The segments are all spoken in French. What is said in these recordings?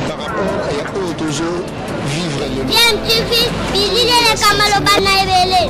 par rapport à eux toujours vivre le bien tu fils bilile le kamalo bana ebele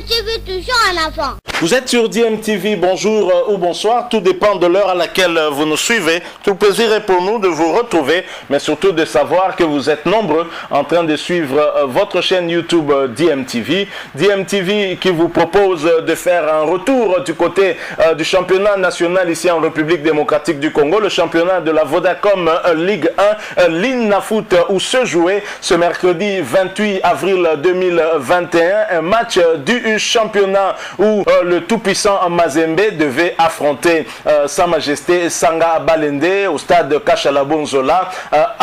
tu veux toujours un enfant. Vous êtes sur DMTV, bonjour ou bonsoir, tout dépend de l'heure à laquelle vous nous suivez. Tout plaisir est pour nous de vous retrouver, mais surtout de savoir que vous êtes nombreux en train de suivre votre chaîne YouTube DMTV. DMTV qui vous propose de faire un retour du côté du championnat national ici en République démocratique du Congo, le championnat de la Vodacom Ligue 1, l'INAFoot, où se jouait ce mercredi 28 avril 2021, un match du championnat où le tout-puissant Mazembe devait affronter Sa Majesté Sanga Balende au stade Kachala Bonzola.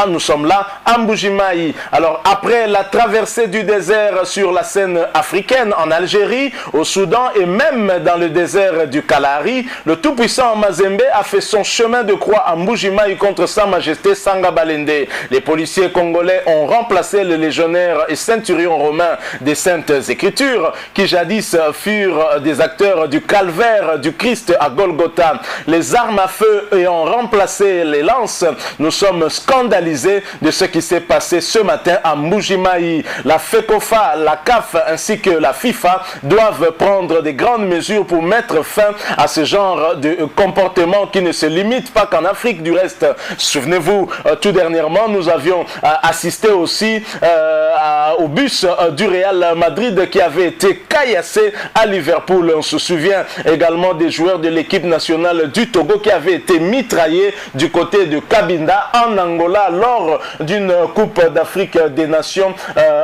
Nous sommes là à Mbujimayi. Alors après la traversée du désert sur la scène africaine en Algérie, au Soudan et même dans le désert du Kalahari, le tout-puissant Mazembe a fait son chemin de croix à Mbujimayi contre Sa Majesté Sanga Balende. Les policiers congolais ont remplacé les légionnaires et ceinturions romains des Saintes Écritures qui jadis furent des acteurs du calvaire du Christ à Golgotha. Les armes à feu ayant remplacé les lances, nous sommes scandalisés de ce qui s'est passé ce matin à Mbujimayi. La FECOFA, la CAF ainsi que la FIFA doivent prendre des grandes mesures pour mettre fin à ce genre de comportement qui ne se limite pas qu'en Afrique du reste. Souvenez-vous, tout dernièrement, nous avions assisté aussi au bus du Real Madrid qui avait été caillassé à Liverpool. On se souvient également des joueurs de l'équipe nationale du Togo qui avaient été mitraillés du côté de Cabinda en Angola lors d'une Coupe d'Afrique des Nations.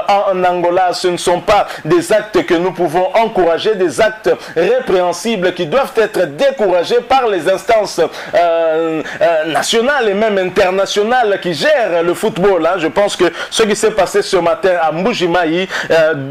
En Angola, ce ne sont pas des actes que nous pouvons encourager, des actes répréhensibles qui doivent être découragés par les instances nationales et même internationales qui gèrent le football. Je pense que ce qui s'est passé ce matin à Mbujimayi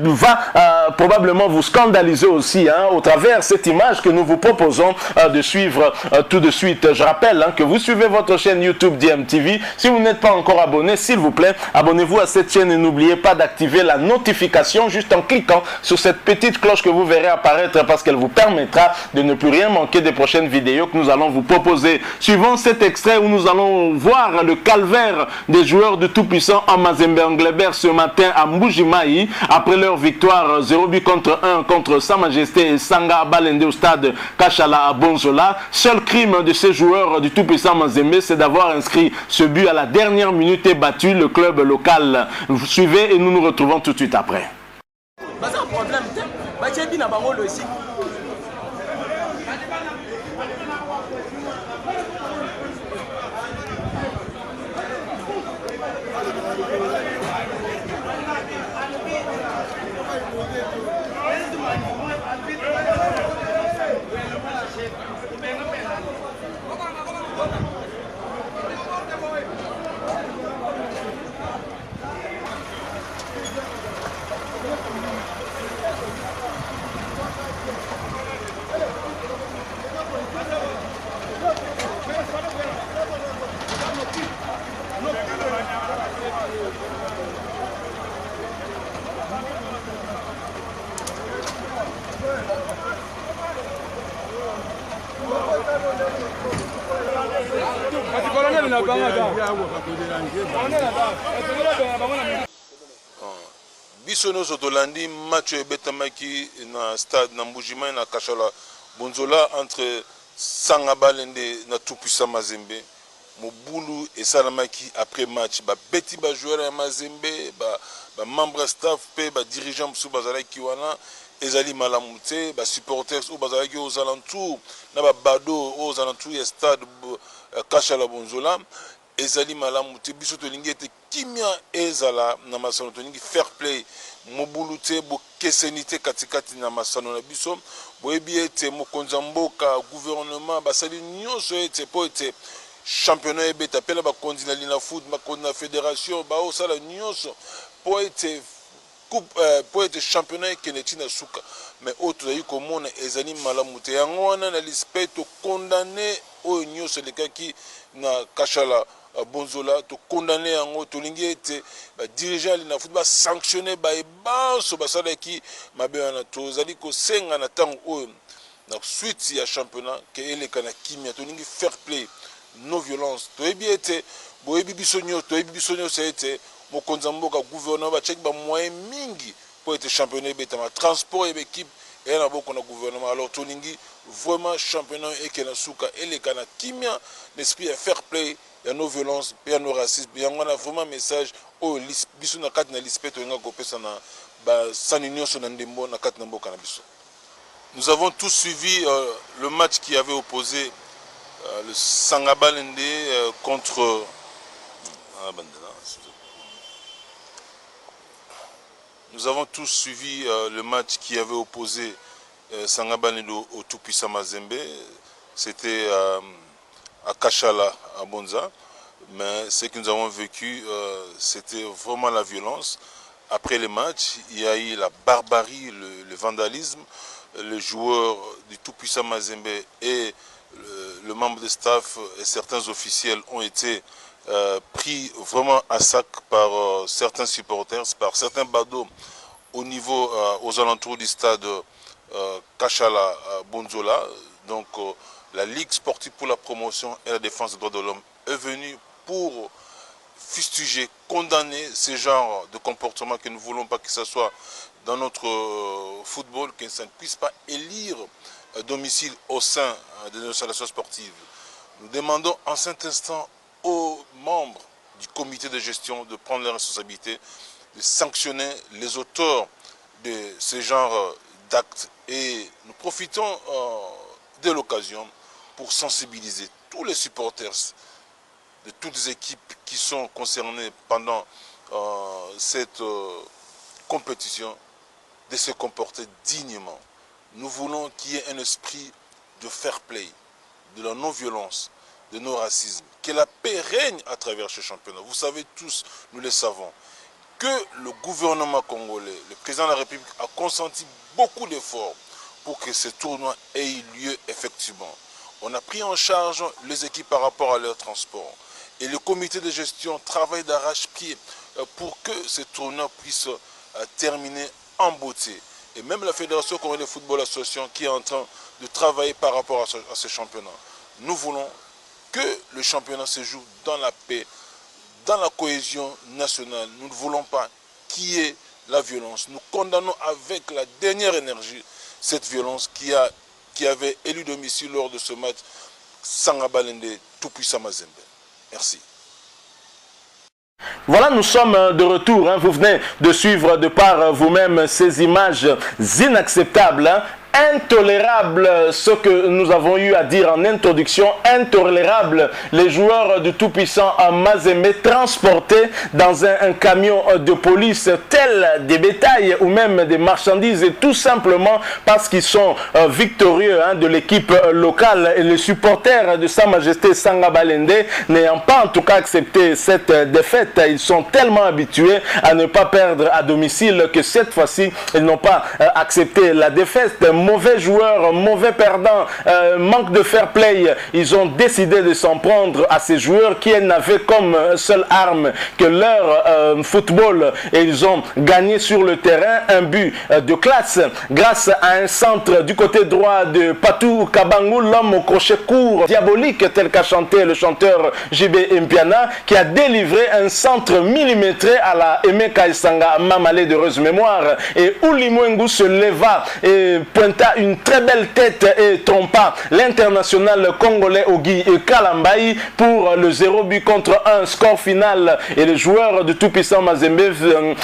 va probablement vous scandaliser aussi au travers cette image que nous vous proposons de suivre tout de suite. Je rappelle que vous suivez votre chaîne YouTube DMTV. Si vous n'êtes pas encore abonné, s'il vous plaît, abonnez-vous à cette chaîne et n'oubliez pas d'activer la notification juste en cliquant sur cette petite cloche que vous verrez apparaître parce qu'elle vous permettra de ne plus rien manquer des prochaines vidéos que nous allons vous proposer. Suivant cet extrait où nous allons voir le calvaire des joueurs du tout-puissant Mazembe Englebert ce matin à Mbujimayi après leur victoire 0 but contre 1 contre Sa Majesté Sanga Balende au stade Kachala Bonzola. Seul crime de ces joueurs du tout-puissant Mazembe, c'est d'avoir inscrit ce but à la dernière minute et battu le club local. Vous suivez et nous nous retrouvons tout de suite après. biso nyonso tolandi match ebetamaki na stade na Mbujimayi na Kachala Bonzola entre Sanga Balende na tout-puissant Mazembe. Mobulu esalamaki après match babeti bajoueur ya Mazembe membre staff pe dirigeant mosusu bazalaki wana ezali malamu te supporters oyo bazalaki aux alentours na bado aux alentours ya stade Kachala Bonzola ezali malamu te. Biso tolingi ete kimia ezala na masano, tolingi fair play mobulu te bokeseni te katikati na masano na biso. Boyebi ete mokonzi ya mboka gouvernement basali nyonso ete po ete championnat ebeta pela bakondi na lina foot bakondi na fédération baosala nyonso po ete coupe po ete championnat ekende ntina suka mais oyo tozali komona ezali malamu te yango wana na lispe tokondane oyo nyonso elekaki na kashala bonzola tokondane yango tolingi ete badirige ya lina foot basanctionne baebanso basalaki mabe wana tozali kosenga na ntango oyo na suite ya championnat ke eleka na kimia tolingi fair play no violence toyebi ete boyebi biso nyonso ete mokonzi mboka gouvernement bacheki bamoyen mingi po ete championnat ebetama transport ebe équipe eya na boko na gouvernement alors tolingi vraiment championnat ekena suka eleka na kimia l'esprit ya fair play ya no violence pe ya no racisme yango na vraiment message oyo biso na kati na lispe tolinga kopesa na basani nyonso na ndembo na kati na mboka na biso. Nous avons tous suivi le match qui avait opposé le Sangabalende contre nous avons tous suivi le match qui avait opposé Sangabalende au tout-puissant Mazembe. C'était à Kashala, à Bonza. Mais ce que nous avons vécu, c'était vraiment la violence. Après le match, il y a eu la barbarie, le vandalisme. Les joueurs du tout-puissant Mazembe et le membre de staff et certains officiels ont été pris vraiment à sac par certains supporters, par certains badauds au niveau, aux alentours du stade Kashala Bonzola. Donc la Ligue sportive pour la promotion et la défense des droits de l'homme est venue pour fustiger, condamner ce genre de comportement que nous ne voulons pas que ce soit dans notre football, que ça ne puisse pas élire domicile au sein de nos installations sportives. Nous demandons en cet instant aux membres du comité de gestion de prendre leurs responsabilités, de sanctionner les auteurs de ce genre d'actes. Et nous profitons de l'occasion pour sensibiliser tous les supporters de toutes les équipes qui sont concernées pendant cette compétition de se comporter dignement. Nous voulons qu'il y ait un esprit de fair play, de la non-violence, de non-racisme, que la paix règne à travers ce championnat. Vous savez tous, nous le savons, que le gouvernement congolais, le président de la République a consenti beaucoup d'efforts pour que ce tournoi ait eu lieu effectivement. On a pris en charge les équipes par rapport à leur transport. Et le comité de gestion travaille d'arrache-pied pour que ce tournoi puisse terminer en beauté. Et même la Fédération congolaise de football association qui est en train de travailler par rapport à ce championnat. Nous voulons que le championnat se joue dans la paix, dans la cohésion nationale. Nous ne voulons pas qu'il y ait la violence. Nous condamnons avec la dernière énergie cette violence qui avait élu domicile lors de ce match Sangabalende tout-puissant Mazembe. Merci. Voilà, nous sommes de retour. Vous venez de suivre de par vous-même ces images inacceptables. Intolérable ce que nous avons eu à dire en introduction, intolérable les joueurs du tout-puissant Mazembe transportés dans un camion de police tel des bétails ou même des marchandises, et tout simplement parce qu'ils sont victorieux de l'équipe locale, et les supporters de Sa Majesté Sangabalende n'ayant pas en tout cas accepté cette défaite, ils sont tellement habitués à ne pas perdre à domicile que cette fois-ci ils n'ont pas accepté la défaite. Mauvais joueurs, mauvais perdants, manque de fair play. Ils ont décidé de s'en prendre à ces joueurs qui n'avaient comme seule arme que leur football, et ils ont gagné sur le terrain un but de classe grâce à un centre du côté droit de Patou Kabangou, l'homme au crochet court diabolique tel qu'a chanté le chanteur JB Mpiana, qui a délivré un centre millimétré à la Aimé Kaisanga Mamale d'heureuse mémoire, et Oulimwengu se leva et pointa une très belle tête et trompa l'international congolais Ogi Kalambaï pour le 0 but contre 1 score final. Et les joueurs de tout-puissant Mazembe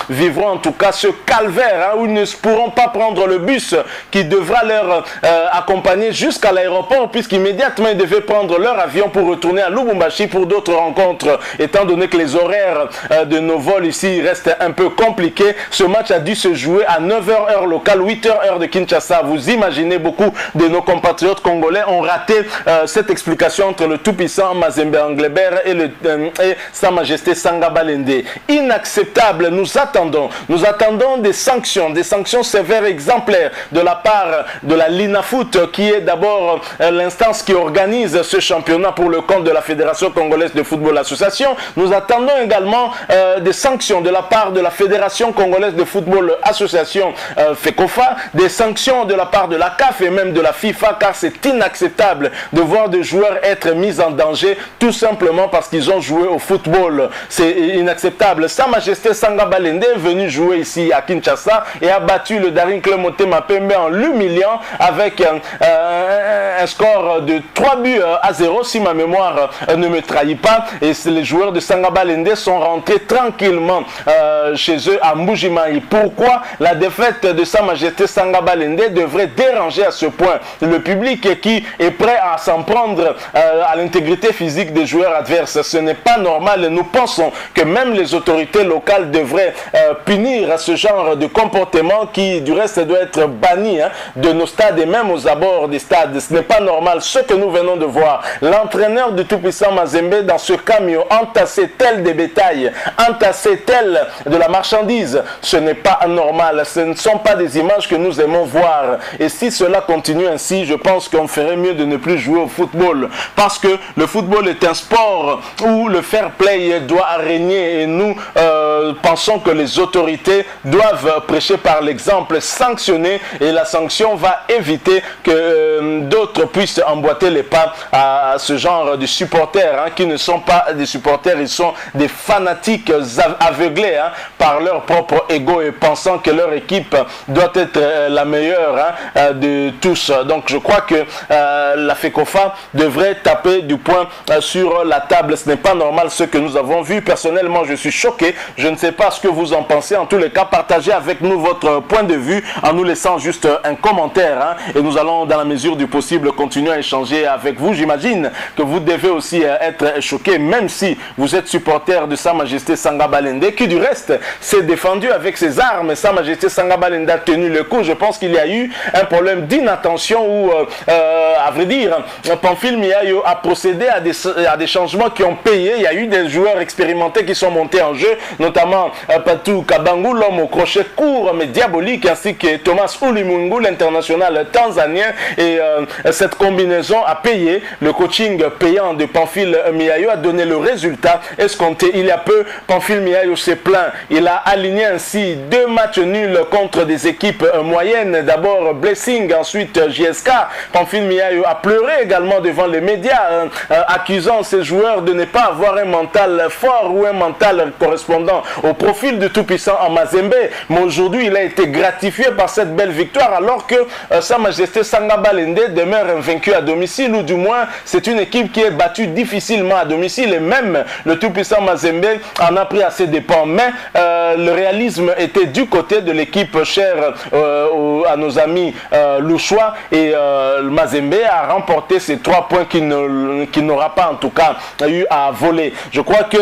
vivront en tout cas ce calvaire où ils ne pourront pas prendre le bus qui devra leur accompagner jusqu'à l'aéroport, puisqu'immédiatement ils devaient prendre leur avion pour retourner à Lubumbashi pour d'autres rencontres, étant donné que les horaires de nos vols ici restent un peu compliqués. Ce match a dû se jouer à 9h heure locale, 8h heure de Kinshasa. Vous vous imaginez, beaucoup de nos compatriotes congolais ont raté cette explication entre le tout-puissant Mazembe Anglebert et Sa Majesté Sanga Balende. Inacceptable, nous attendons des sanctions sévères, exemplaires de la part de la Linafoot, qui est d'abord l'instance qui organise ce championnat pour le compte de la Fédération Congolaise de Football Association. Nous attendons également des sanctions de la part de la Fédération Congolaise de Football Association FECOFA, des sanctions de la part de la CAF et même de la FIFA, car c'est inacceptable de voir des joueurs être mis en danger tout simplement parce qu'ils ont joué au football. C'est inacceptable. Sa Majesté Sanga Balende est venu jouer ici à Kinshasa et a battu le Daring Club Motema Pembe en l'humiliant avec un score de 3-0 si ma mémoire ne me trahit pas. Et les joueurs de Sanga Balende sont rentrés tranquillement chez eux à Mbujimayi. Pourquoi la défaite de Sa Majesté Sanga Balende devrait déranger à ce point le public qui est prêt à s'en prendre à l'intégrité physique des joueurs adverses? Ce n'est pas normal. Nous pensons que même les autorités locales devraient punir ce genre de comportement qui du reste doit être banni de nos stades et même aux abords des stades. Ce n'est pas normal ce que nous venons de voir. L'entraîneur du tout-puissant Mazembe dans ce camion entassé tel des bétails, entassé tel de la marchandise. Ce n'est pas normal. Ce ne sont pas des images que nous aimons voir. Et si cela continue ainsi, je pense qu'on ferait mieux de ne plus jouer au football. Parce que le football est un sport où le fair play doit régner. Et nous pensons que les autorités doivent prêcher par l'exemple, sanctionner. Et la sanction va éviter que d'autres puissent emboîter les pas à ce genre de supporters qui ne sont pas des supporters, ils sont des fanatiques aveuglés par leur propre ego et pensant que leur équipe doit être la meilleure de tous. Donc je crois que la FECOFA devrait taper du poing sur la table. Ce n'est pas normal ce que nous avons vu. Personnellement, je suis choqué. Je ne sais pas ce que vous en pensez. En tous les cas, partagez avec nous votre point de vue en nous laissant juste un commentaire. Et nous allons, dans la mesure du possible, continuer à échanger avec vous. J'imagine que vous devez aussi être choqué, même si vous êtes supporter de Sa Majesté Sanga Balende, qui du reste s'est défendu avec ses armes. Sa Majesté Sanga Balende a tenu le coup. Je pense qu'il y a eu un problème d'inattention où, à vrai dire, Pamphile Miayo a procédé à des changements qui ont payé. Il y a eu des joueurs expérimentés qui sont montés en jeu, notamment Patou Kabangu, l'homme au crochet court mais diabolique, ainsi que Thomas Ulimungu, l'international tanzanien. Et cette combinaison a payé. Le coaching payant de Pamphile Miayo a donné le résultat escompté. Il y a peu, Pamphile Miayo s'est plaint. Il a aligné ainsi 2 matchs nuls contre des équipes moyennes. D'abord Blessing, ensuite JSK. Pamphile Miayo a pleuré également devant les médias, accusant ses joueurs de ne pas avoir un mental fort ou un mental correspondant au profil de tout-puissant en Mazembe. Mais aujourd'hui, il a été gratifié par cette belle victoire, alors que Sa Majesté Sanga Balende demeure invaincu à domicile, ou du moins c'est une équipe qui est battue difficilement à domicile, et même le tout-puissant Mazembe en a pris à ses dépens. Mais le réalisme était du côté de l'équipe chère à nos amis louchois, et Mazembe a remporté ces 3 points qu'il n'aura pas en tout cas eu à voler. Je crois que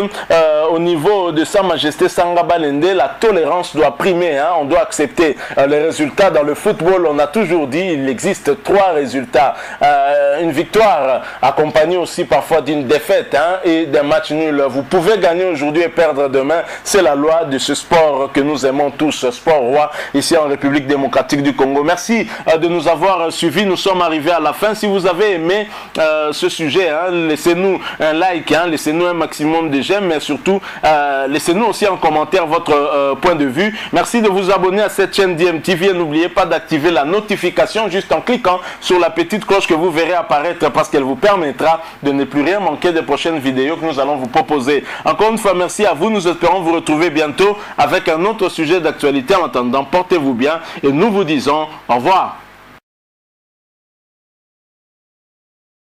au niveau de Sa Majesté Sanga Balende, la tolérance doit primer. On doit accepter les résultats. Dans le football, on a toujours dit il existe 3 résultats. Une victoire accompagnée aussi parfois d'une défaite et d'un match nul. Vous pouvez gagner aujourd'hui et perdre demain. C'est la loi de ce sport que nous aimons tous, sport roi, ici en République démocratique du Congo. Merci de nous avoir suivis. Nous sommes arrivés à la fin. Si vous avez aimé ce sujet, laissez-nous un like, laissez-nous un maximum de j'aime, mais surtout laissez-nous aussi en commentaire votre point de vue. Merci de vous abonner à cette chaîne DMTV et n'oubliez pas d'activer la notification juste en cliquant sur la petite cloche que vous verrez apparaître, parce qu'elle vous permettra de ne plus rien manquer des prochaines vidéos que nous allons vous proposer. Encore une fois, merci à vous. Nous espérons vous retrouver bientôt avec un autre sujet d'actualité. En attendant, portez-vous bien et nous vous disons au revoir.